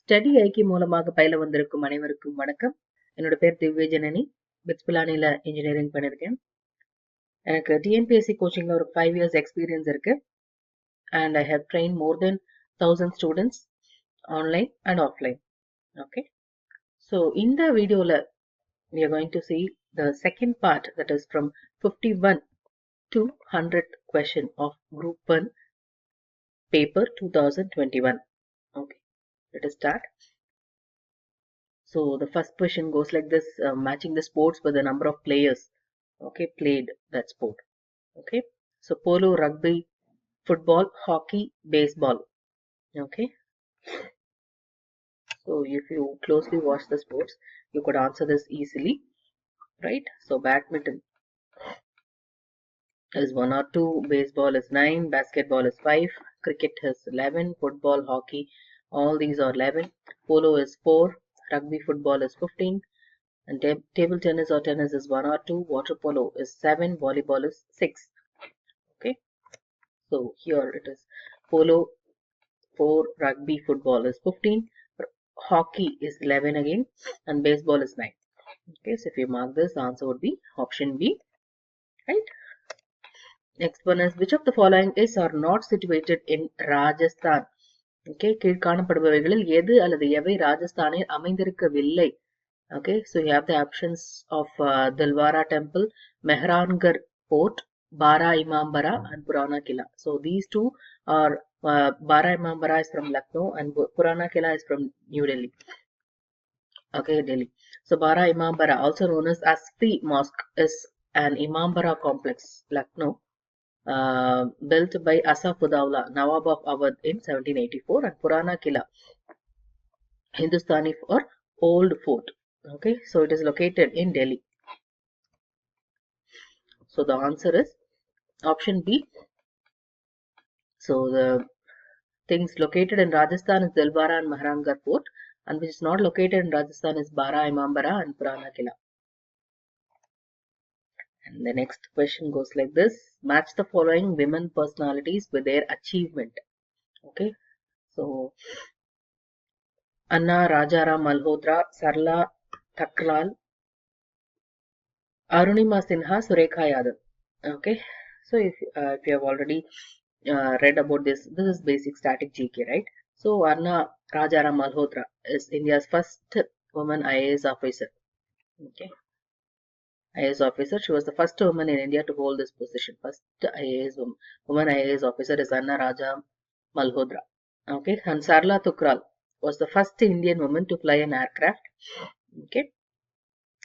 Study ஐக்கி மூலமாக பயில வந்திருக்கும் அனைவருக்கும் வணக்கம். என்னோட பேர் திவ்ய ஜனனி. பிட்ஸ் பிலானில இன்ஜினியரிங் பண்ணிருக்கேன். எனக்கு டிஎன்பிஎஸ்சி கோச்சிங்ல ஒரு 5 years எக்ஸ்பீரியன்ஸ் இருக்கு. And I have train more than 1000 students online and offline. Okay, so இந்த வீடியோல we are going to see the second part, that is from 51 to 100th question of Group 1 paper 2021. Okay, let us start. So the first question goes like this: matching the sports with the number of players, okay, played that sport. Okay, so polo, rugby, football, hockey, baseball. Okay, so if you closely watch the sports, you could answer this easily, right? So badminton is 1 or 2, baseball is 9, basketball is 5, cricket is 11, football, hockey, all these are 11, polo is 4, rugby, football is 15, and table tennis or tennis is 1 or 2, water polo is 7, volleyball is 6. Okay, so here it is polo 4, rugby, football is 15, hockey is 11 again, and baseball is 9. Okay, so if you mark this, the answer would be option B, right? Next one is, which of the following is or not situated in Rajasthan? Okay, கீழ்காணப்படுபவைகளில் எது அல்லது எவை ராஜஸ்தானில் அமைந்திருக்கவில்லை? Okay, so you have the options of Dilwara Temple, Mehrangarh Fort, Bara Imambara and Purana Killa. So these two are Bara Imambara is from Lucknow and Purana Killa is from New Delhi. Okay, Delhi. So Bara Imambara, also known as Asfi Mosque, is an Imambara complex, Lucknow, built by Asafuddaula, Nawab of Awadh in 1784, and Purana Killa, Hindustani for Old Fort. Okay, so it is located in Delhi. So the answer is option B. So the things located in Rajasthan is Dilwara and Mehrangarh Fort, and which is not located in Rajasthan is Bara Imambara and Purana Killa. And the next question goes like this: match the following women personalities with their achievement. Okay, so Anna Rajaram Malhotra, Sarla Thakral, Arunima Sinha, Surekha Yadav. Okay, so if you have already read about this is basic static GK, right? So Anna Rajaram Malhotra is India's first woman IAS officer. Okay, IAS officer. She was the first woman in India to hold this position. First IAS woman IAS officer is Anna Raja Malhotra. Okay, and Sarla Thukral was the first Indian woman to fly an aircraft. Okay,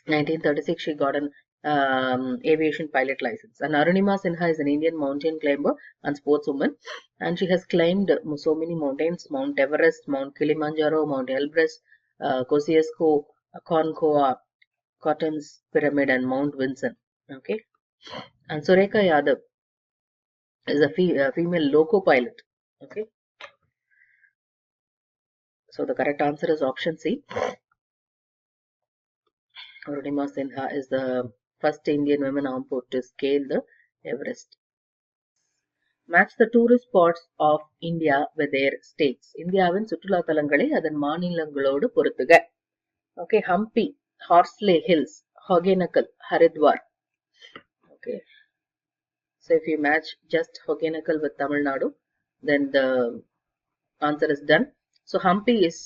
1936 she got an aviation pilot license. And Arunima Sinha is an Indian mountain climber and sportswoman, and she has climbed so many mountains: Mount Everest, Mount Kilimanjaro, Mount Elbrus, Kosciuszko, Aconcagua, Cotton's Pyramid, and Mount Vinson. Okay, and Surekha Yadav is a female loco pilot. Okay, so the correct answer is option C. Arunima Sinha is the first Indian woman on board to scale the Everest. Match the tourist spots of India with their states. இந்தியாவின் சுற்றுலா தலங்களை அதன் மாநிலங்களோடு பொருத்துக. Okay, Hampi, Horsley Hills, Hogenakkal, Haridwar. Okay, so if you match just Hogenakkal with Tamil Nadu, then the answer is done. So Hampi is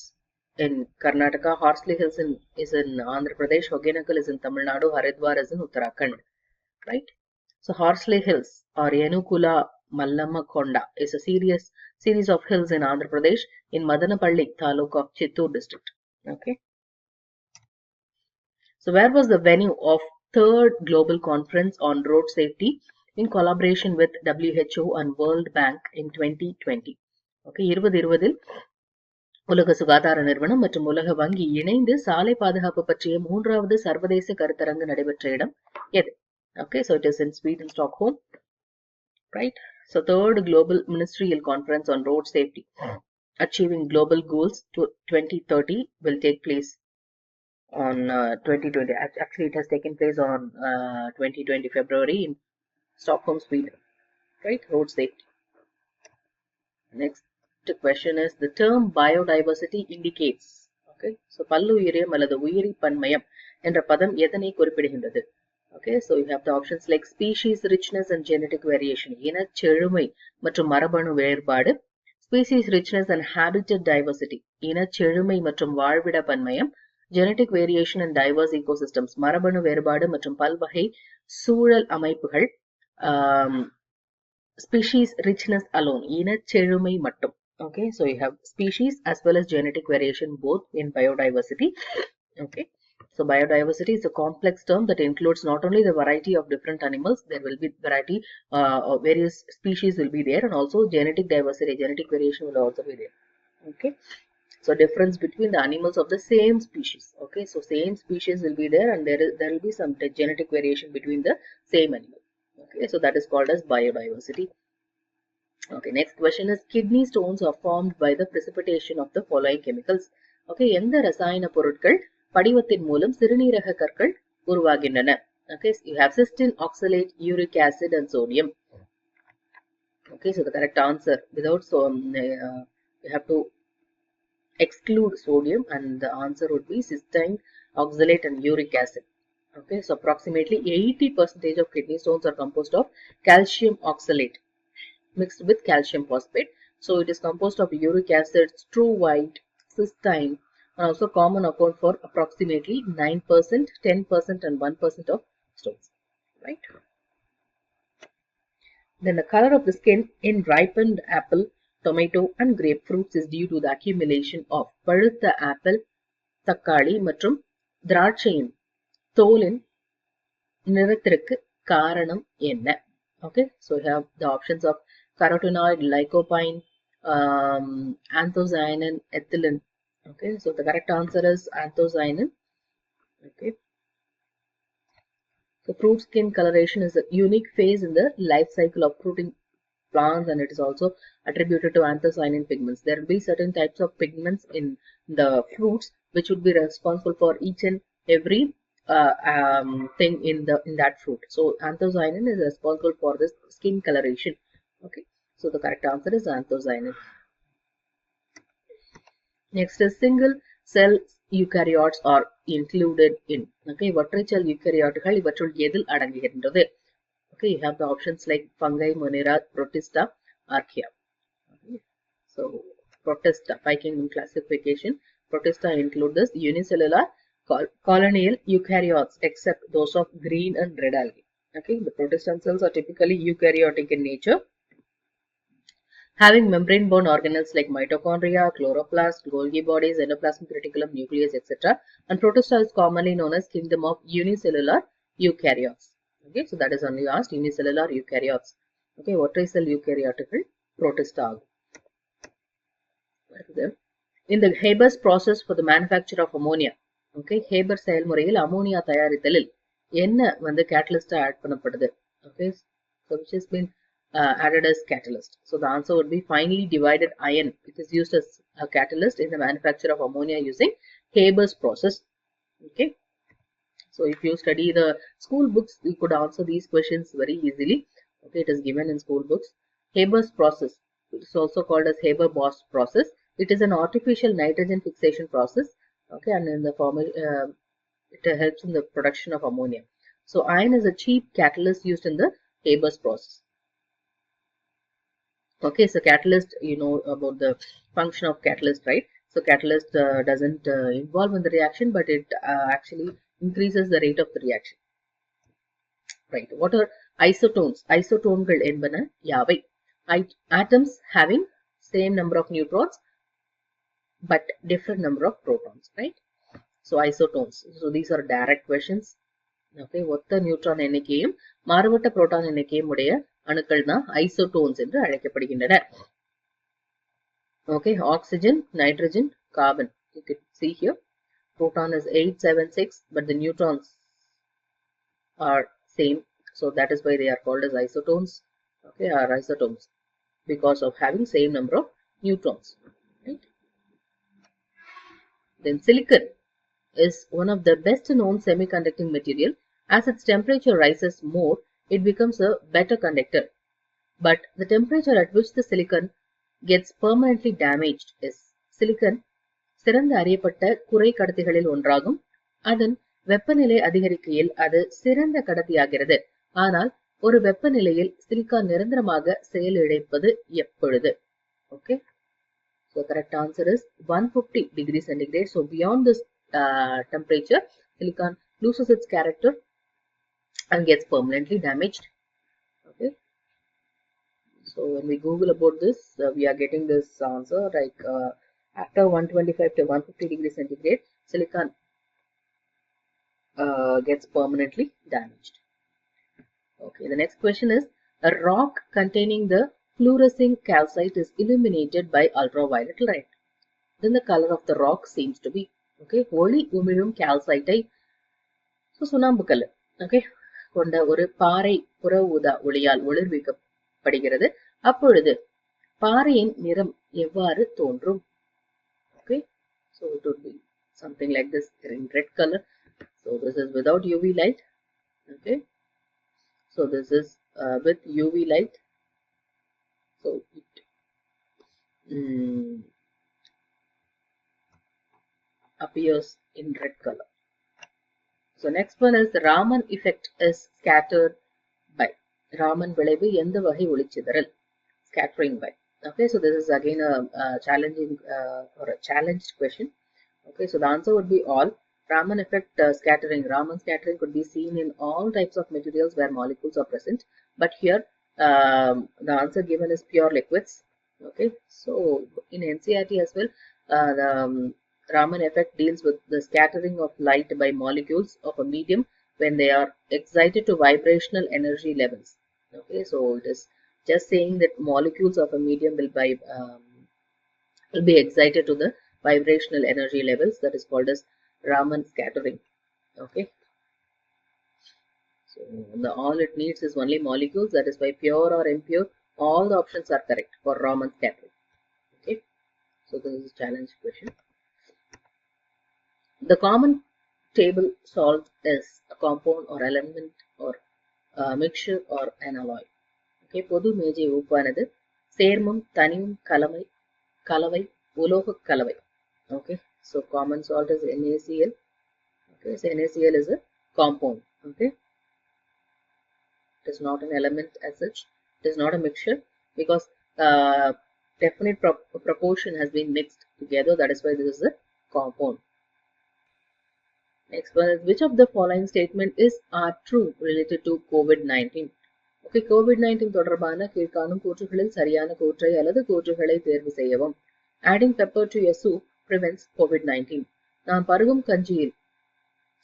in Karnataka, Horsley Hills is in Andhra Pradesh, Hogenakkal is in Tamil Nadu, Haridwar is in Uttarakhand, right? So Horsley Hills or Yanukula Mallamma Konda is a series of hills in Andhra Pradesh in Madanapalli Taluk of Chittoor district. Okay. So where was the venue of third global conference on road safety in collaboration with WHO and World Bank in 2020? Okay, 2020 உலக சுகாதார நிறுவனம் மற்றும் உலக வங்கி இணைந்து சாலை பாதுகாப்பு பற்றிய 3வது சர்வதேச கருத்தரங்கு நடைபெற்ற இடம் எது? Okay, so it is in Sweden, Stockholm, right? So third global ministerial conference on road safety, achieving global goals to 2030 will take place on 2020. Actually, it has taken place on 2020 February in Stockholm, Sweden, right? Road safety. Next, question is the term biodiversity indicates. Okay, so பல்லுயிரியம் அல்லது உயிரி பன்மயம் என்ற பதம் எதனை குறிப்பிடுகின்றது? Okay, so you have the options like species richness and genetic variation, இனச் செழுமை மற்றும் மரபணு வேறுபாடு, species richness and habitat diversity, இனச் செழுமை மற்றும் வாழ்விட பன்மயம், genetic variation and diverse ecosystems, மரபணு வேறுபாடு மற்றும் பல்வகை சூழல் அமைப்புகள், species richness alone, இனச் செழுமை மட்டும். Okay, so you have species as well as genetic variation both in biodiversity. Okay, so biodiversity is a complex term that includes not only the variety of different animals, there will be variety of various species will be there, and also genetic diversity, genetic variation will also be there. Okay, so difference between the animals of the same species. Okay, so same species will be there, and there will be some genetic variation between the same animal. Okay, so that is called as biodiversity. Okay, next question is kidney stones are formed by the precipitation of the following chemicals. Okay, எந்த ரசாயன பொருட்கள் படிவத்தின் மூலம் சிறுநீரக கற்கள் உருவாகின்றன? Okay, so you have cystine, oxalate, uric acid and sodium. Okay, so the correct answer without you have to exclude sodium, and the answer would be cystine, oxalate and uric acid. Okay, so approximately 80% of kidney stones are composed of calcium oxalate mixed with calcium phosphate. So it is composed of uric acid, true white, cystine, and also common account for approximately 9%, 10% and 1% of stones, right? Then the color of the skin in ripened apple, tomato and grapefruits is due to the accumulation of பழுத்த apple, தக்காளி மற்றும் திராட்சையின் தோலின் நிறத்திற்கு காரணம் என்ன? Okay, so we have the options of carotenoid, lycopene, anthocyanin, ethylene. Okay, so the correct answer is anthocyanin. Okay, so fruit skin coloration is a unique phase in the life cycle of fruiting plants, and it is also attributed to anthocyanin pigments. There will be certain types of pigments in the fruits which would be responsible for each and every thing in that fruit. So anthocyanin is responsible for this skin coloration. Okay, so the correct answer is anthocyanin. Next is single cell eukaryotes are included in. Okay, ஒற்றை செல் யூகரியோட்டுகள் இவற்றுள் எதில் அடங்குகின்றது? Okay, you have the options like fungi, monera, protista, archaea. Okay, so protista, 5 kingdom classification. Protista include this unicellular colonial eukaryotes except those of green and red algae. Okay, the protista cells are typically eukaryotic in nature, having membrane-bound organelles like mitochondria, chloroplast, Golgi bodies, endoplasmic reticulum, nucleus, etc. And protista is commonly known as kingdom of unicellular eukaryotes. Okay, so that is only asked unicellular eukaryotes. Okay, ஒற்றை செல் யூகரியோட்டுகள் protista ஆகும். In the Haber's process for the manufacture of ammonia, okay, Haber செயல்முறையில் ammonia தயாரித்தலில் என்ன வந்து கேட்டலிஸ்டா add பண்ணப்படுது? Okay, so which has been added as catalyst. So the answer would be finely divided iron. It is used as a catalyst in the manufacture of ammonia using Haber's process. Okay, so if you study the school books, you could answer these questions very easily. Okay, it is given in school books. Haber's process, it is also called as Haber-Bosch process. It is an artificial nitrogen fixation process. Okay, and in the it helps in the production of ammonia. So iron is a cheap catalyst used in the Haber's process. Okay, so catalyst, you know about the function of catalyst, right? So catalyst doesn't involve in the reaction, but it actually increases the rate of the reaction. Right. What are isotones? Isotoneகள் என்பன யாவை? Atoms having same number of neutrons but different number of protons, right? So isotones. So these are direct questions. Okay, ஒத்த neutron எண்ணிக்கையும் மாறுபட்ட proton எண்ணிக்கையும் உடைய அணுக்கள் தான் isotones என்று அழைக்கப்படுகின்றன. Okay, oxygen, nitrogen, carbon. You can see here, proton is 876, but the neutrons are same. So that is why they are called as isotones. Okay, or isotones, because of having same number of neutrons. Right? Then silicon is one of the best known semiconducting material. As its temperature rises more, it becomes a better conductor. But the temperature at which the silicon gets permanently damaged is silicon சிறந்த அறியப்பட்ட குறை கடத்திகளில் ஒன்றாகும். அதன் வெப்பநிலை அதிகரிக்கையில் அது சிறந்த கடத்தியாகிறது. ஆனால் ஒரு வெப்பநிலையில் சிலிக்கான் நிரந்தரமாக செயலிழப்பது எப்பொழுது? Okay, so correct answer is 150 degrees centigrade. So beyond this temperature, silicon loses its character and gets permanently damaged. Okay, so when we Google about this, we are getting this answer like after 125 to 150 degrees centigrade, silicon gets permanently damaged. Okay, the next question is, a rock containing the fluorescing calcite is illuminated by ultraviolet light. Then the color of the rock seems to be, okay, ஒளி உமிழும் calcite, so சுண்ணாம்பு கல், okay, கொண்ட ஒரு பாறை புற ஊதா ஒளியால் ஒளிர்விக்கப்படுகிறது. அப்பொழுது பாறையின் நிறம் எவ்வாறு தோன்றும்? Okay, so it would be something like this in red color. So this is without UV light. Okay, so this is with UV light. So it appears in red color. So next one is the Raman effect is scattered by. Raman விளைவு எந்த வகை ஒளிச்சிதறல்? Scattering by. Okay, so this is again a challenging or a challenged question. Okay, so the answer would be all. Raman effect scattering. Raman scattering could be seen in all types of materials where molecules are present. But here the answer given is pure liquids. Okay, so in NCERT as well, the Raman effect deals with the scattering of light by molecules of a medium when they are excited to vibrational energy levels. Okay, so it is just saying that molecules of a medium will be excited to the vibrational energy levels. That is called as Raman scattering. Okay, so all it needs is only molecules. That is why pure or impure, all the options are correct for Raman scattering. Okay, so this is a challenge question. The common table salt is a compound or element or mixture or an alloy. Okay, பொது மேஜை உப்பானது சேர்மம், தனியும், கலவை, உலோக கலவை. Okay, so common salt is NaCl. Okay, so NaCl is a compound. Okay, it is not an element as such. It is not a mixture because definite proportion has been mixed together. That is why this is a compound. Next one is, which of the following statement are true related to COVID-19? Okay, COVID-19 தொடர்பான கீழ்காணும் கூற்றுகளில் சரியான கூற்றை அல்லது கூற்றுகளை தேர்வு செய்யவும். Adding pepper to your soup prevents COVID-19. நாம் பருகும் கஞ்சியில்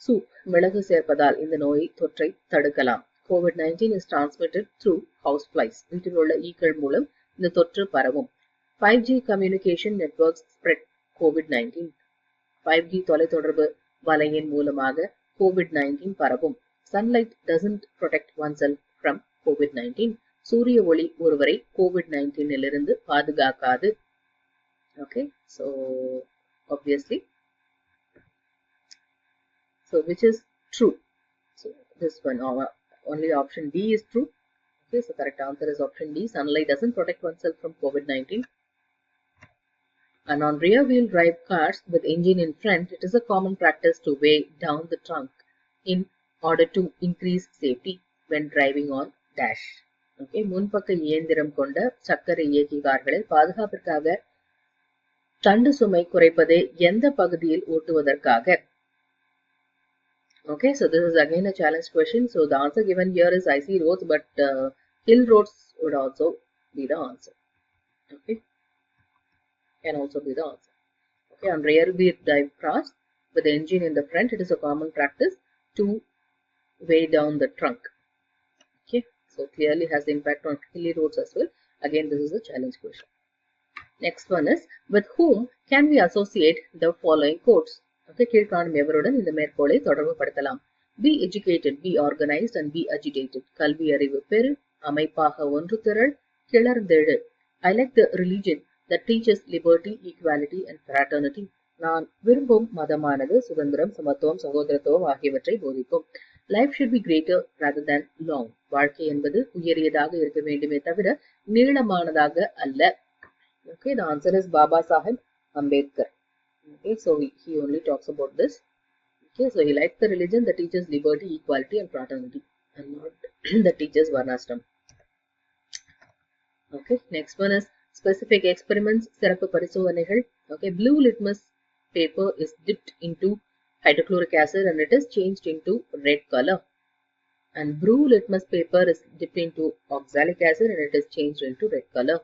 சூப் மிளகு சேர்ப்பதால் இந்த நோய் தொற்றை தடுக்கலாம். COVID-19 is transmitted through houseflies. வீட்டில் உள்ள ஈக்கள் மூலம் இந்த தொற்று பரவும். 5G communication networks spread COVID-19. 5G தொலைத்தொடர்பு வலையின் மூலமாக COVID-19 பரவும். Sunlight doesn't protect oneself from COVID-19. சூரிய ஒளி ஒருவரை COVID-19 இலிருந்து பாதுகாக்காது. Okay, so obviously, so which is true? So this one, only option D is true. Okay, so correct answer is option D. Sunlight doesn't protect oneself from COVID-19. And on rear-wheel drive cars with engine in front, it is a common practice to weigh down the trunk in order to increase safety when driving on dash. Okay, முன்பக்க இயந்திரம் கொண்ட சக்கர இயக்கி கார்களில் பாதுகாப்பிற்காக தண்டு சுமை குறைப்பதே எந்த பகுதியில் ஓட்டுவதற்காக? Okay, so this is again a challenge question. So the answer given here is IC roads, but hill roads would also be the answer. Okay, can also be the answer. Okay, on rear wheel drive cars with the engine in the front, it is a common practice to weigh down the trunk. Okay, so clearly has impact on hilly roads as well. Again, this is a challenge question. Next one is, with whom can we associate the following quotes? Okay, கீழ்காணும் எவருடன் இந்த மேற்கோளை தொடர்பு படுத்தலாம்? Be educated, be organized and be agitated. கல்வி அறிவு பெறு, அமைப்பாக ஒன்று திரள், கிளர்ந்தெழு. I like the religion that teaches liberty, equality and fraternity. நான் விரும்பும் மதமானது சுதந்திரம், சமத்துவம், சகோதரத்துவம் ஆகியவற்றை போதிக்கும். Life should be greater rather than long. வாழ்க்கை என்பது உயரியதாக இருக்க வேண்டுமே தவிர நீளமானதாக அல்ல. Okay, the answer is Baba Sahib Ambedkar. Okay, so he only talks about this. Okay, so he likes the religion that teaches liberty, equality, and fraternity, and not that teaches Varnashram. Okay, next one is specific experiments, சிறப்பு பரிசோதனைகள். Okay, blue litmus paper is dipped into hydrochloric acid and it is changed into red color. And blue litmus paper is dipped into oxalic acid and it is changed into red color.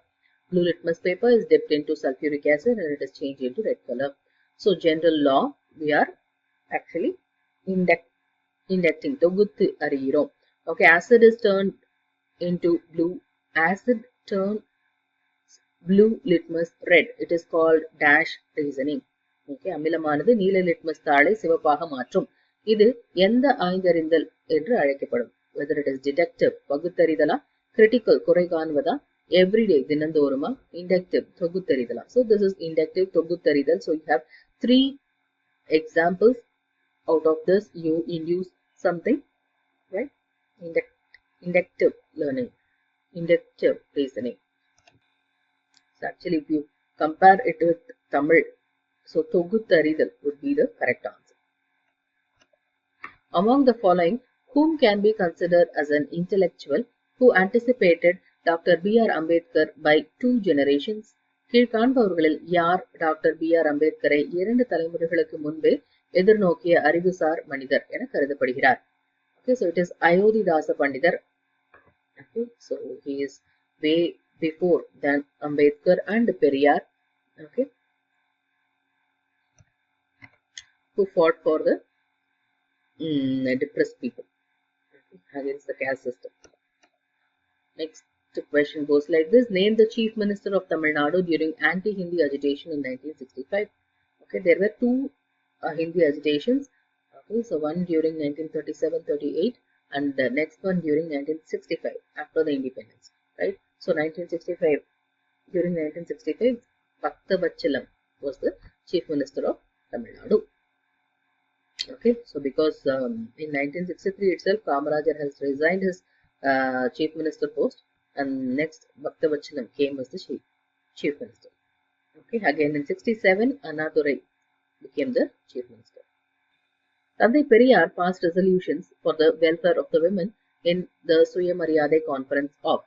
Blue litmus paper is dipped into sulfuric acid and it is changed into red color. So general law, we are actually inducting. தொகுத்து அறிகிறோம். Okay, acid is turned into blue. Acid turn blue litmus red. It is called dash reasoning. Okay, அமிலமானது நீல litmus தாளை சிவப்பாக மாற்றும். இது எந்த ஆய்ந்தறிந்தல் என்று அழைக்கப்படும்? Whether it is deductive பகுத்தறிதலா, critical குறை காண்பதா, everyday தினந்தோறுமா, inductive தொகுத்தறிதலா. So this is inductive தொகுத்தறிதல். So you have three examples. Out of this you induce something, right? Inductive learning, inductive reasoning. So actually if you compare it with Tamil, so தொகுத்தறிதல் would be the correct answer. Among the following, whom can be considered as an intellectual who anticipated Dr. B.R. Ambedkar by 2 generations? கீழ்காண்பவர்களில் யார் doctor B.R. அம்பேத்கரை 2 தலைமுறைகளுக்கு முன்பே எதிர்நோக்கிய அறிவுசார் மனிதர் என கருதப்படுகிறார்? Okay, so it is Ayodhidasa Pandidar. Okay, so he is way before than Ambedkar and Periyar. Okay, who fought for the depressed people, okay, against the caste system. Next question goes like this. Name the chief minister of Tamil Nadu during anti-Hindi agitation in 1965. Okay, there were 2 Hindi agitations. Okay, so one during 1937-38 and the next one during 1965 after the independence, right? So 1965, during 1965, Bhaktavachalam was the chief minister of Tamil Nadu. Okay, so because in 1963 itself, Kamarajar has resigned his chief minister post, and next Bhaktavachalam came as the chief minister. Okay, again in 67, Annadurai became the chief minister. Tandai Periyar passed resolutions for the welfare of the women in the Suyamariyadai conference of.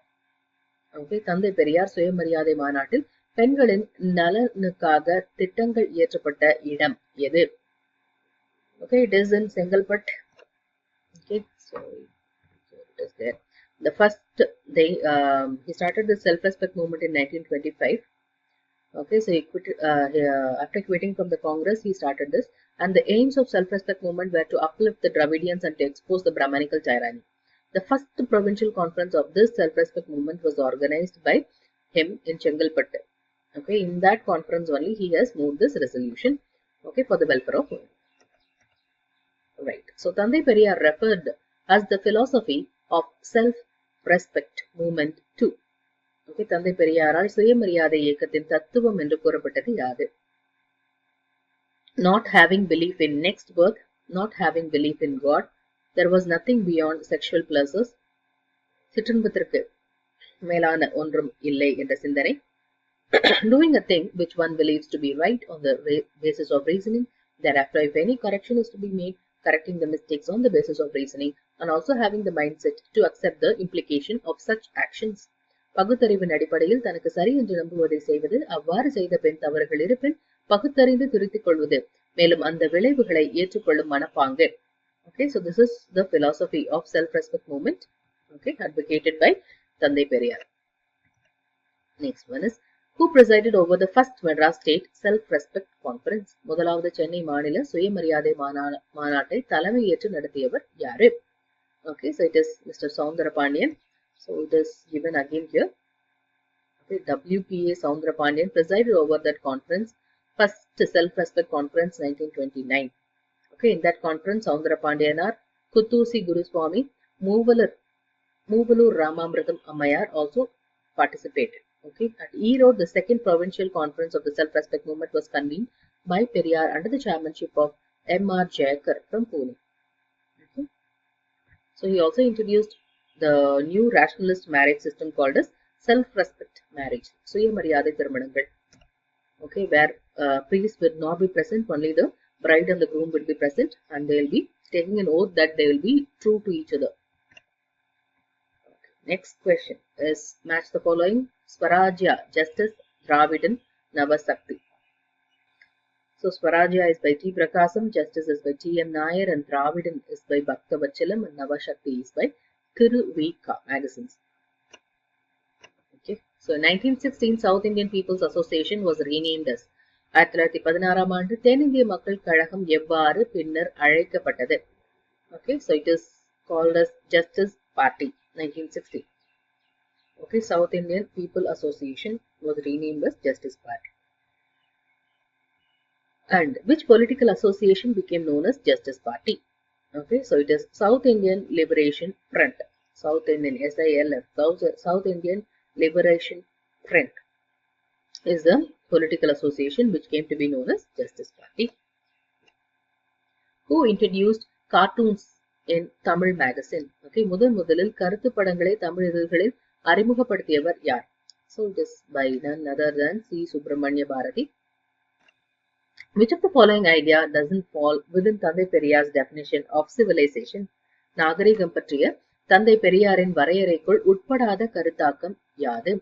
Okay, Tandai Periyar சுயமரியாதை மாநாட்டில் பெண்களின் நலனுக்காக திட்டங்கள் இயற்றப்பட்ட இடம் எது? Okay, it is in Sengalpet. Okay, so it is there. The first he started the self-respect movement in 1925. Okay, so he quit, after quitting from the Congress, he started this, and the aims of self-respect movement were to uplift the Dravidians and to expose the Brahmanical tyranny. The first provincial conference of this self-respect movement was organized by him in Chengalpattu. Okay, in that conference only he has moved this resolution, okay, for the welfare of women. Right. So Tandai Periyar referred as the philosophy of self-respect movement to. Okay, Tandai Periyaraal சுயமரியாதை இயக்கத்தின் தத்துவம் என்று கூறப்பட்டது யாது? Not having belief in next birth, not having belief in God, there was nothing beyond sexual pleasures, சிற்றின்பத்திற்கு மேலான ஒன்றும் இல்லை என்ற சிந்தனை, doing a thing which one believes to be right on the basis of reasoning, thereafter if any correction is to be made, correcting the mistakes on the basis of reasoning, and also having the mindset to accept the implication of such actions. பகுத்தறிவின் அடிப்படையில் தனக்கு சரி என்று நம்புவதை செய்வது, அவ்வாறு செய்த பின் தவறுகள் இருப்பின் பகுத்தறிந்து திருத்திக் கொள்வது, மேலும் அந்த விளைவுகளை ஏற்றுக்கொள்ளும் மனப்பாங்கு. Okay, so this is the philosophy of self-respect movement, okay, advocated by Tandai Periyar. Next one is, who presided over the first Madras State Self-Respect Conference? முதலாவது சென்னை மாநில சுயமரியாதை மாநாட்டை தலைமை ஏற்று நடத்தியவர் யாரு? Okay, so it is Mr. Soundarapanian. So it is given again here. Okay, WPA Soundarapanian presided over that conference, first self-respect conference 1929. Okay, in that conference, Soundarapaniyanar, Kuthusi Guruswami, Moovalur Ramamritam Ammayar also participated. Okay, at Erode, the second provincial conference of the self-respect movement was convened by Periyar under the chairmanship of M.R. Jayakar from Pune. Okay. So he also introduced the new rationalist marriage system called as self-respect marriage. Suyamariyadai Thirumanangal. Okay, where priests will not be present, only the bride and the groom will be present, and they will be taking an oath that they will be true to each other. Okay. Next question is match the following: Swarajya, Justice, Dravidan, Navasakti. So Swarajya is by T. Prakasam, Justice is by T. M. Nair, and Dravidan is by Bhakta Vachalam, and Navashakti is by Thiruvika magazines. Okay. So in 1916, South Indian People's Association was renamed as 1916 ஆண்டு தென்னிந்திய மக்கள் கழகம் எவ்வாறு பின்னர் அழைக்கப்பட்டது? Okay, so it is called as Justice Party 1960. Okay, South Indian People Association was renamed as Justice Party. And which political association became known as Justice Party? Okay, so it is South Indian Liberation Front. South Indian SILF, South Indian Liberation Front is the political association which came to be known as Justice Party. Who introduced cartoons in Tamil magazine? Okay, முதலில் கருத்து படங்களை தமிழ் இதழ்களில் அறிமுகப்படுத்தியவர் யார்? So it is by none other than C. Subramanya Bharati. Which of the following idea doesn't fall within Thandai Periyar's definition of civilization? நாகரிகம் பற்றிய தந்தை பெரியாரின் வரையறைக்குள் உட்படாத கருத்தாக்கம் யாது?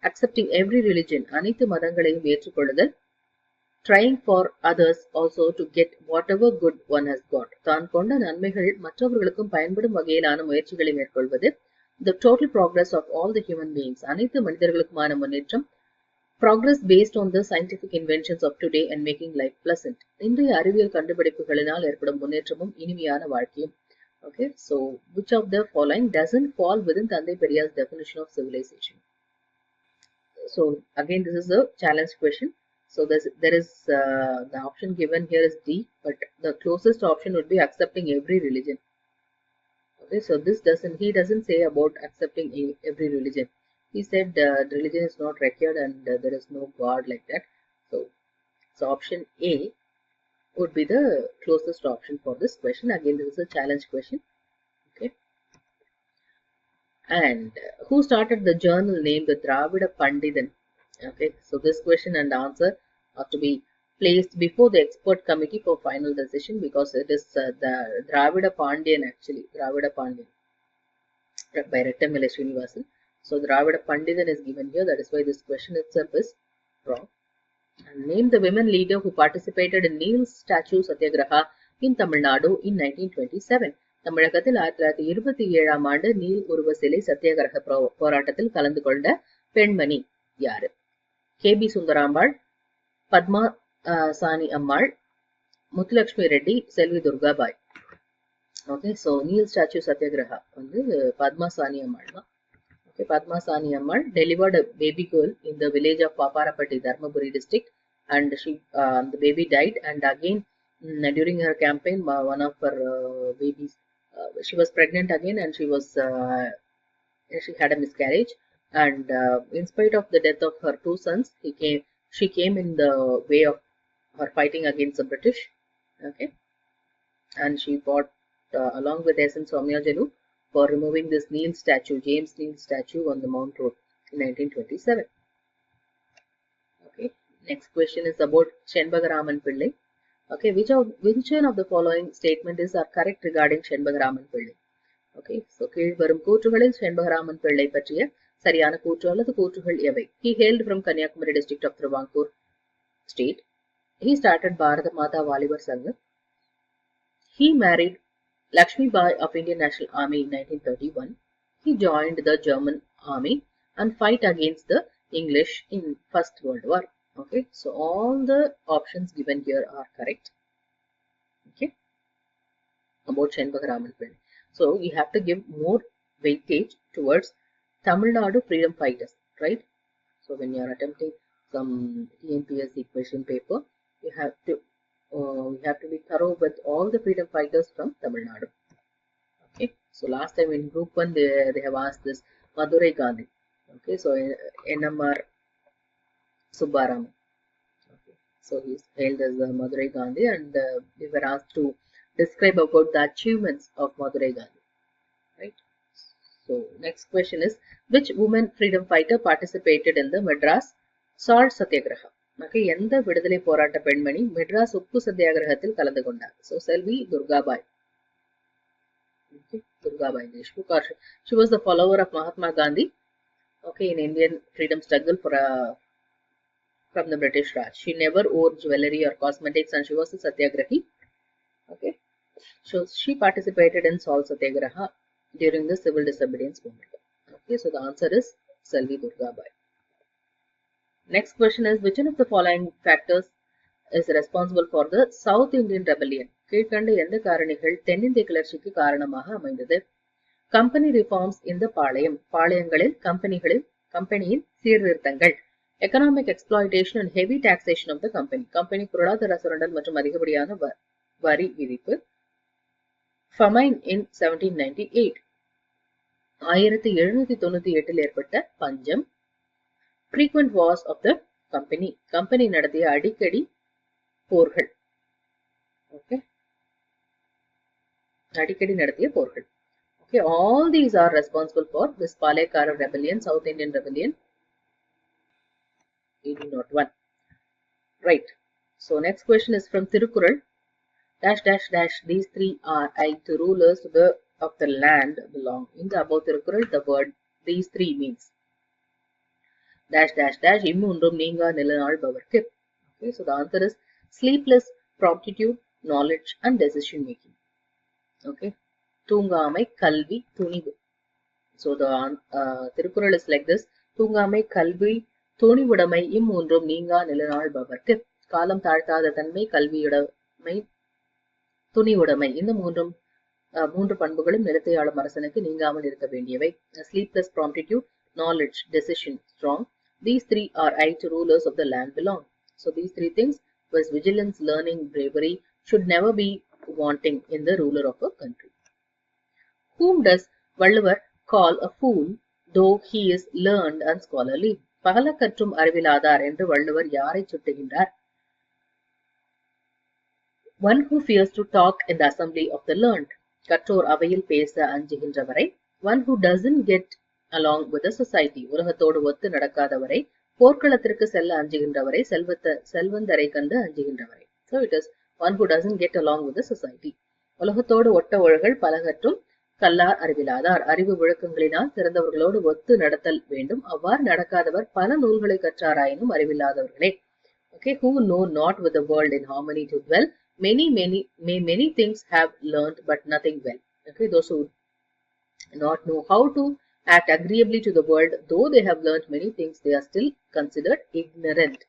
Accepting every religion, அனைத்து மதங்களையும் ஏற்றுக்கொள்ளுதல். Trying for others also to get whatever good one has got. தான் கொண்ட நன்மைகள் மற்றவர்களுக்கும் பயன்படும் வகையிலான முயற்சிகளை மேற்கொள்வது. The total progress of all the human beings, அனைத்து மனிதர்களுக்குமான முன்னேற்றம். Progress based on the scientific inventions of today and making life pleasant. இன்றைய அறிவியல் கண்டுபிடிப்புகளினால் ஏற்படும் முன்னேற்றமும் இனிமையான வாழ்க்கையும். Okay, so which of the following doesn't fall within Thandai Periyar's definition of civilization? So again, this is a challenge question. So there is the option given here is D, but the closest option would be accepting every religion. Okay, so he doesn't say about accepting every religion. He said religion is not required and there is no God like that. So option A would be the closest option for this question. Again, this is a challenge question. Okay. And who started the journal named the Dravida Pandithan? Okay, so this question and answer are to be placed before the expert committee for final decision, because it is the Dravida Pandyan, actually Dravida Pandyan by Rettamila Srinivasan. So Dravida Pandithan is given here, that is why this question itself is wrong. And name the women leader who participated in Neel's statue Satyagraha in Tamil Nadu in 1927. தமிழகத்தில் 1927 ஆண்டு Neil உருவ சிலை சத்தியாகிரக போராட்டத்தில் கலந்து கொண்ட பெண்மணி யாரு? KP Sundarambal, Padma சானி அம்மாள், முத்துலட்சுமி ரெட்டி, செல்வி Durgabai. Okay, so Neil statue Satyagraha வந்து பத்மா சானி அம்மாள் தான். Okay, Padma Sani Ammal delivered a baby girl in the village of Paparapatti, Dharmaburi district, and the baby died. And again, during her campaign, one of her babies, she was pregnant again, and she had a miscarriage. And in spite of the death of her two sons, she came in the way of her fighting against the British. Okay, and she fought along with S.N. Soumyajalu for removing this Neil statue, James Neil statue on the Mount Road in 1927. Okay, next question is about Shenbagaraman Pillai. Okay, which one of the following statement is correct regarding Shenbagaraman Pillai? Okay, so கீழ்வரும் கூற்றுகளில் Shenbagaraman Pillai பற்றிய சரியான கூற்று அல்லது கூற்றுகள் எவை? He hailed from Kanyakumari district of Travancore state. He started Bharata Mata Valibar Sangha. He married Lakshmi Bai of Indian National Army in 1931. He joined the German army and fight against the English in First World War. Okay, so all the options given here are correct. Okay, about Shenbagaraman Pillai. So you have to give more weightage towards Tamil Nadu freedom fighters, right? So when you are attempting some TNPSC question paper, you have to be thorough with all the freedom fighters from Tamil Nadu. Okay, so last time in group 1 they have asked this Madurai Gandhi. Okay, so NMR Subbaraman. Okay, so he is hailed as Madurai Gandhi, and we were asked to describe about the achievements of Madurai Gandhi. Right. So So next question is, which woman freedom fighter participated in the Madras Salt Satyagraha? Okay, எந்த விடுதலை போராட்ட பெண்மணி மெட்ராஸ் உப்பு சத்தியாகிரகத்தில் கலந்து கொண்டார்? So Selvi Durgabai. Okay, Durgabai Deshmukh. She was the follower of Mahatma Gandhi. Okay, in Indian freedom struggle from the British Raj. She never wore jewelry or cosmetics, and she was a satyagrahi. Okay, so she participated in Salt Satyagraha during the civil disobedience movement. Okay, so the answer is Selvi Durgabai. Next question is, which one of the following factors is responsible for the South Indian Rebellion? கீழ்கண்ட எந்த காரணிகள் தென்னிந்திய கிளர்ச்சிக்கு காரணமாக அமைந்தது? Company reforms இந்த பாளையங்களில் கம்பெனியின் சீர்திருத்தங்கள், economic exploitation and heavy taxation of the company பொருளாதார சுரண்டல் மற்றும் அதிகப்படியான வரி விதிப்பு, ஃபமைன் இன் 1798 1798 ஏற்பட்ட பஞ்சம், frequent wars of the company நடத்திய அடிக்கடி போர்கள். Okay, அடிக்கடி நடத்திய போர்கள். Okay, all these are responsible for this Palaikara rebellion, South Indian rebellion 1801. Right. So next question is from Tirukural. Dash dash dash, these three are to rulers of the land belong. In the above Tirukural, the word these three means dash dash dash இம்மூன்றும் நீங்கா நிலநாள்பவர்க்கு. Okay, so the answer is sleepless, promptitude, knowledge and decision making. Okay, தூங்காமை, கல்வி, துணிவு. So the Tirukural is like this: தூங்காமை, கல்வி, துணிவுடைமை இம்மூன்றும் நீங்கா நிலநாள்பவர்க்கு. காலம் தாழ்த்தாத தன்மை, கல்வியுடைமை, துணிவுடைமை, இந்த மூன்று பண்புகளும் நிலத்தை ஆளும் அரசனுக்கு நீங்காமல் இருக்க வேண்டியவை. Sleepless, promptitude, knowledge, decision, strong. These three are to rulers of the land belong. So these three things was vigilance, learning, bravery should never be wanting in the ruler of a country. Whom does Valluvar call a fool though he is learned and scholarly? பகல கற்றும் அறிவிலாதார் என்று வள்ளுவர் யாரை சுட்டுகின்றார்? One who fears to talk in the assembly of the learned. கற்றோர் அவையில் பேச அஞ்சுகின்றவரை. One who doesn't get along with the society. உலகத்தோடு ஒத்து நடக்காதவரை. போர்க்களத்திற்கு செல்ல அஞ்சுகின்றவரை. செல்வந்தரை கண்டு அஞ்சுகின்றவரை. So it is one who doesn't get along with the society. உலகத்தோடு ஒட்ட ஒழுகல் பலகற்றும் கல்லார் அறிவிலாதார். அறிவு விழுக்கங்களினால் சிறந்தவர்களோடு ஒத்து நடத்தல் வேண்டும். அவ்வாறு நடக்காதவர் பல நூல்களை கற்றாராயினும் அறிவில்லாதவர்களே. Okay, who know not with the world in harmony to dwell. Many things have learnt but nothing well. Okay, those who not know how to act agreeably to the world, though they have learnt many things, they are still considered ignorant.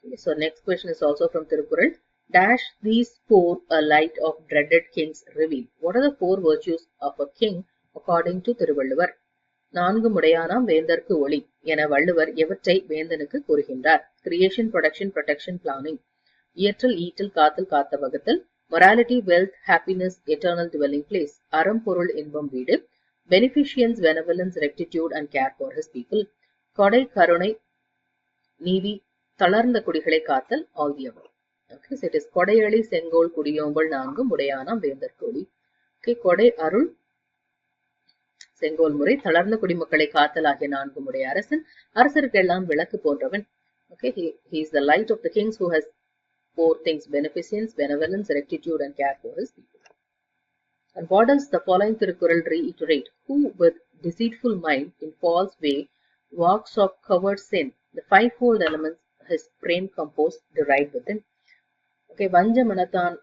Okay, so next question is also from Tirukural. Dash these four a light of dreaded kings reveal. What are the four virtues of a king according to Thiruvalluvar? நான்கு முடையானாம் வேந்தர்க்கு ஒளி என வள்ளுவர் எவற்றை வேந்தனுக்கு கூறுகின்றார்? Creation, production, protection, planning. இயற்றல், ஈட்டல், காத்தல், காத்த வகுத்தல். Morality, wealth, happiness, eternal dwelling place. அறம், பொருள், இன்பம், வீடு. Beneficence, benevolence, rectitude and care for his people. கொடை, கருணை, நீதி, தளர்ந்த குடிகளை காத்தல், all the above. Okay, so it is கொடையளி, செங்கோல், குடியோம்பல் நான்கு முடையானாம் வேந்தர்க்கு ஒளி. Okay, கொடை, அருள், செங்கோல் முறை, தளர்ந்த குடிமக்களை காத்தல் ஆகிய நான்கு முடைய அரசன், அரசருக்கெல்லாம் விளக்கு போன்றவன். Okay, he is the light of the kings who has four things: beneficence, benevolence, rectitude and care for his people. And what does the following Tirukural reiterate? Who with deceitful mind in false way walks of coward sin, the fivefold elements his frame composed derived within. Okay, வஞ்ச மனத்தான்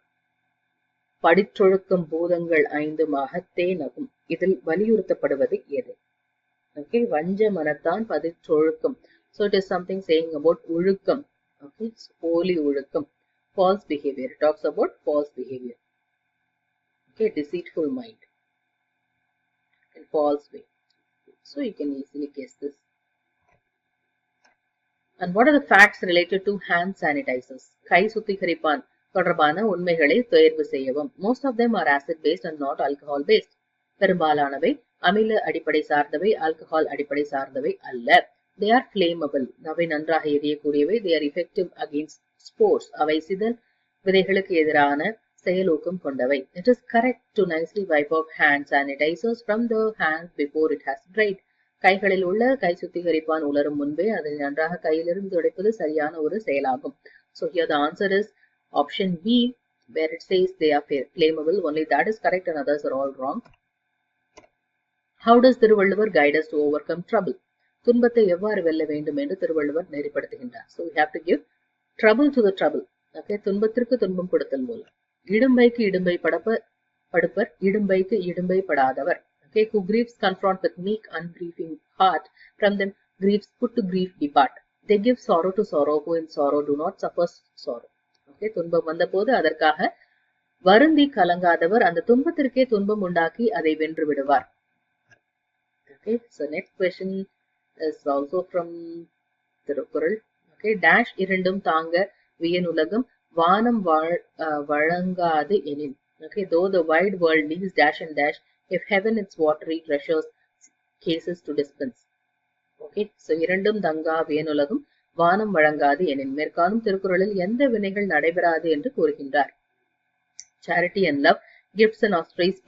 படிற்றொழுக்கம் பூதங்கள் ஐந்து மகத்தே நகும். இதில் வலியுறுத்தப்படுவது எது? Okay, வஞ்ச மனத்தான் படிற்றொழுக்கம். So it is something saying about ஒழுக்கம். Okay, so holy ஒழுக்கம். False behavior. It talks about false behavior. Okay, deceitful mind and false way. So you can easily guess this. And what are the facts related to hand sanitizers? கை சுத்திகரிப்பான் தொடர்பான உண்மைகளை தேர்வு செய்யவும். Most of them are acid based and not alcohol based. பெரும்பாலானவை அமில அடிப்படை சார்ந்தவை, alcohol அடிப்படை சார்ந்தவை அல்ல. They are flammable. அவை நன்றாக எரியக்கூடியவை. They are effective against spores. அவை சிதல் விதைகளுக்கு எதிரான செயலூக்கம் கொண்டவை. It is correct to nicely wipe off hand sanitizers from the hands before it has dried. கைகளில் உள்ள கை சுத்திகரிப்பான் உலரும் முன்பே அதை நன்றாக கையிலிருந்து துடைப்பது சரியான ஒரு செயலாகும். So here the answer is option B, where it says they are flammable. Only that is correct and others are all wrong. How does Thiruvalluvar guide us to overcome trouble? துன்பத்தை எவ்வாறு வெல்ல வேண்டும் என்று Thiruvalluvar நெறிப்படுத்துகின்றார். So we have to give trouble to the trouble. Okay, துன்பத்திற்கு துன்பம் கொடுத்தல் மூலம். இடும்பைக்கு இடும்பை படுப்பர், இடும்பைக்கு இடும்பை படாதவர். Okay, who griefs confront with meek ungrieving heart, from them griefs put to grief depart. They give sorrow to sorrow, who in sorrow do not suffer sorrow. Okay, துன்பம் வந்த போது அதற்காக வருந்தி கலங்காதவர் அந்த துன்பத்திற்கே துன்பம் உண்டாக்கி அதை வென்று விடுவார். Okay, so next question is also from Tirukkural. Okay, dash இரண்டும் தாங்க வியனுலகம் வானம் வழங்காது எனின். Okay, though the wide world needs dash and dash, if heaven its watery treasures cases to dispense. Okay, so இரண்டும் தங்கா வியனுலகம் வானம் வழங்காது எனின். மேற்காணும் திருக்குறளில் எந்த வினைகள் நடைபெறாது என்று கூறுகின்றார். Charity and love, gifts and auspices,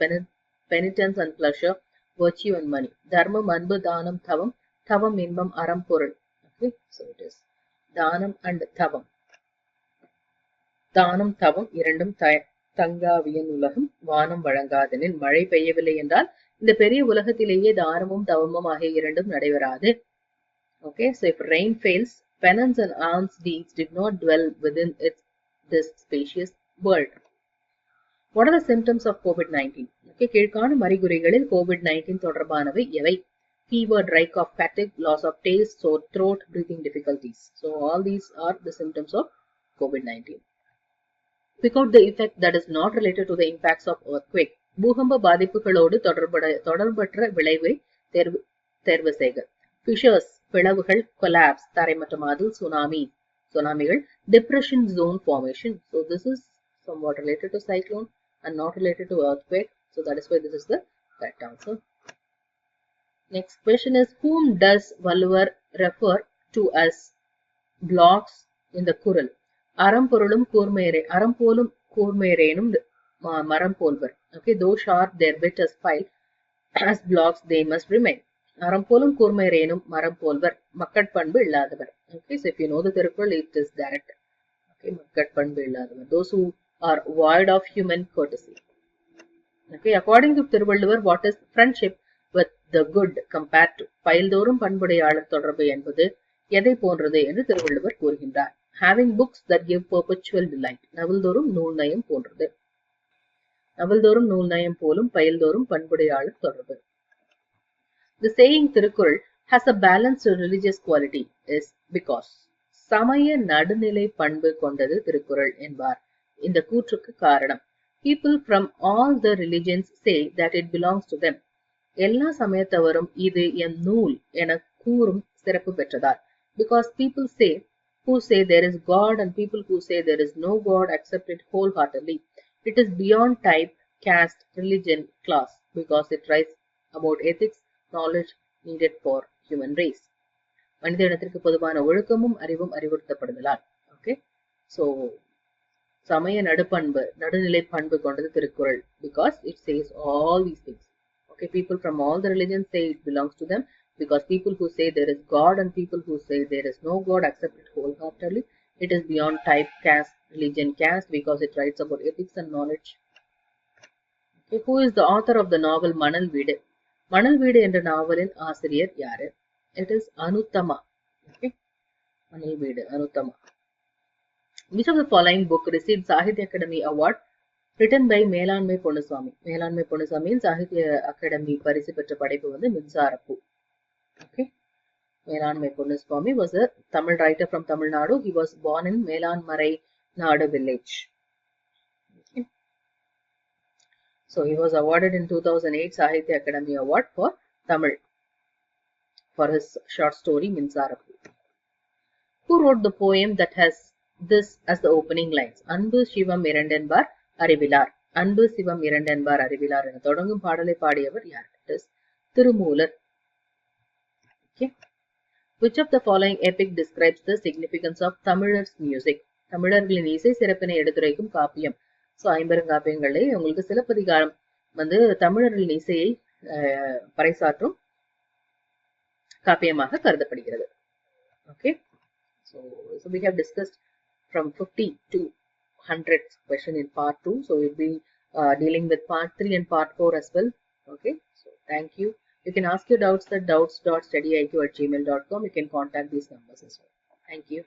penitence and pleasure, virtue and money. தர்மம் அன்பு தானம் தவம், தவம் இன்பம் அறம் பொருள். Okay, so it is தானம் and தவம். தானம் தவம் இரண்டும் தங்காவியன் உலகம் வானம் வழங்காதெனில். மழை பெய்யவில்லை என்றால் இந்த பெரிய உலகத்திலேயே தானமும் தவமும் ஆகிய இரண்டும் நடைபெறாது. Okay, so if rain fails, penance and alms deeds did not dwell within this spacious world. What are the symptoms of COVID-19? Okay, கீழ்காணும் அறிகுறிகளில் COVID-19 தொடர்பானவை எவை? Fever, dry cough, fatigue, loss of taste, sore throat, breathing difficulties. So all these are the symptoms of COVID-19. Pick out the effect that is not related to the impacts of earthquake. பூகம்ப பாதிப்புகளோடு தொடர்பற்ற விளைவை தேர்வு செய்க. Fissures, பிளவுகள், collapse, தரைமட்டமாதல், சுனாமிகள், depression zone formation. So this is somewhat related to cyclone and not related to earthquake. So that is why this is the correct answer. Next question is, whom does Valluvar refer to as blocks in the குறள்? அறம்பொருளும் கூர்மையரேனும் மரம் போல்வர். Okay, though sharp their bit as file, as blocks they must remain. அறம்போலும் கூர்மையரேனும் மரம் போல்வர், மக்கட்பண்பு இல்லாதவர். Okay, so if you know the Thirukkural, it is that. Okay, மக்கட்பண்பு இல்லாதவர். Those who are void of human courtesy. Okay, according to Thiruvalluvar, what is friendship with the good compared to? பயில்தோறும் பண்புடையாளர் தொடர்பு என்பது எதை போன்றது என்று திருவள்ளுவர் கூறுகின்றார். Having books that give perpetual delight. நவல்தோறும் நூல் நயம் போன்றது. நவல்தோறும் நூல் நயம் போலும் பயில்தோறும் பண்புடையாளர் தொடர்பு. The saying Thirukkural has a balanced religious quality is because சமய நடுநிலை பண்பு கொண்டது திருக்குறள் என்பார். இந்த கூற்றுக்கு காரணம், people from all the religions say that it belongs to them. எல்லா சமயத்தவரும் இது என் நூல் என கூறும் சிறப்பு பெற்றதால். Because people say who say there is God and people who say there is no God accept it wholeheartedly. It is beyond type, caste, religion, class, because it writes about ethics, knowledge needed for human race. மனித இனத்திற்கு பொதுவான ஒழுக்கமும் அறிவும் அறிவுறுத்தப்படுதலால். Okay, so சமய நடுநிலை பண்பு கொண்டது Thirukkural, because it says all these things. Okay, people from all the religions say it belongs to them, because people who say there is God and people who say there is no God accept it wholeheartedly. It is beyond type, caste, religion, caste, because it writes about ethics and knowledge. Okay, who is the author of the novel மணல் வீடு? மணல் வீடு என்ற நாவலின் ஆசிரியர் யாரு? It is Anuttama. Okay, மணல் வீடு, Anuttama. Which of the following book received Sahitya Akademi Award written by மேலாண்மை பொன்னுசாமி? மேலாண்மை பொன்னுசாமியின் சாகித்ய அகாடமி பரிசு பெற்ற படைப்பு வந்து மின்சாரப்பூ. Okay, மேலாண்மை Ponnusamy was a Tamil writer from Tamil Nadu. He was born in Melanmarai Nadu village. Okay, so he was awarded in 2008 Sahitya Akademi Award for Tamil for his short story மின்சாரப்பூ. Who wrote the poem that has this as the opening lines? அன்பு சிவம் இரண்டென்பார் அறிவிலார். அன்பு சிவம் இரண்டென்பார் அறிவிலார் என தொடங்கும் பாடலை பாடியவர் யார்? It is Thirumoolar. Okay, which of the following epic describes the significance of Tamilers music? தமிழர்களின் இசை சிறப்பினை எடுத்துரைக்கும் காப்பியம் ஸோ ஐம்பெருங்காப்பியங்களே உங்களுக்கு சிலப்பதிகாரம் வந்து தமிழரின் இசையை பறைசாற்றும் காப்பியமாக கருதப்படுகிறது. Okay, so we have discussed from 50 to 100 question in part 2. So we'll be dealing with part 3 and part 4 as well. Okay, so thank you. You can ask your doubts at doubts.studyiq@gmail.com. You can contact these numbers as well. Thank you.